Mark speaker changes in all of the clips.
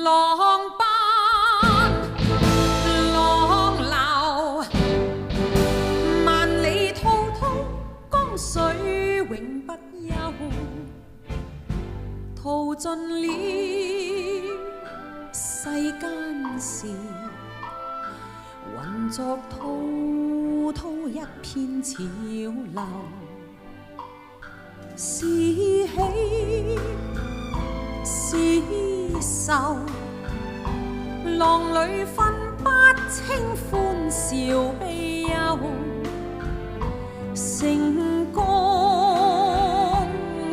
Speaker 1: 浪奔浪流，萬里滔滔江水永不休，淘盡了世間事，混作滔滔一片潮流，是喜是愁，浪裏分不清歡笑悲憂，成功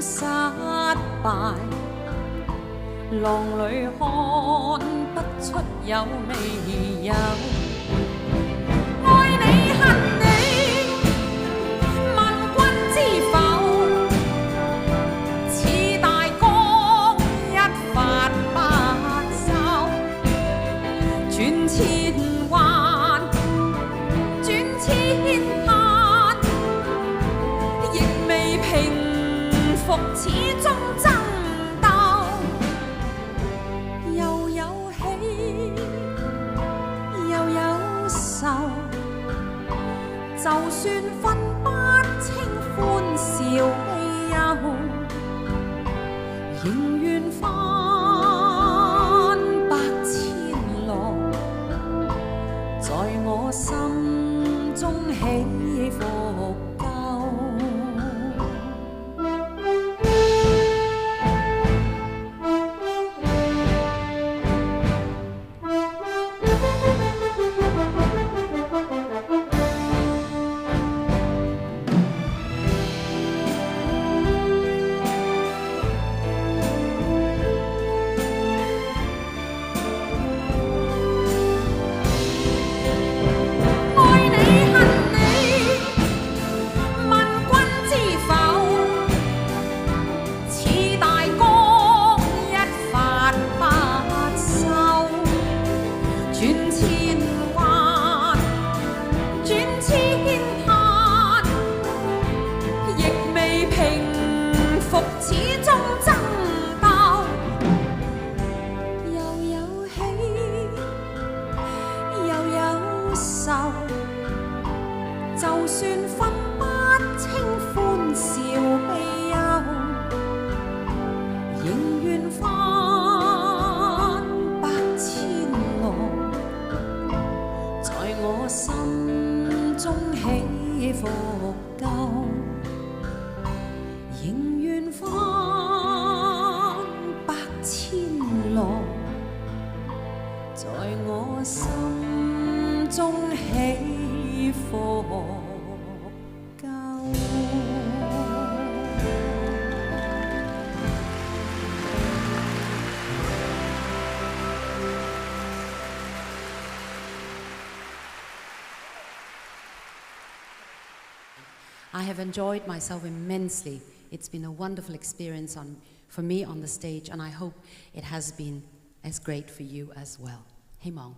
Speaker 1: 失敗，浪裏看不出有未有，愛你恨你，問君知否？似大江一發不收，轉千彎，轉千盼，亦未平復，始終爭鬥，又有喜，又有愁，就算分不清歡笑悲憂，仍願翻百千浪，在我心中起伏夠。就算分不清歡笑悲憂，仍願翻百千浪，在我心中起伏夠，仍願翻百千浪，在我心中起伏夠。
Speaker 2: I have enjoyed myself immensely. It's been a wonderful experience for me on the stage, and I hope it has been as great for you as well. 希望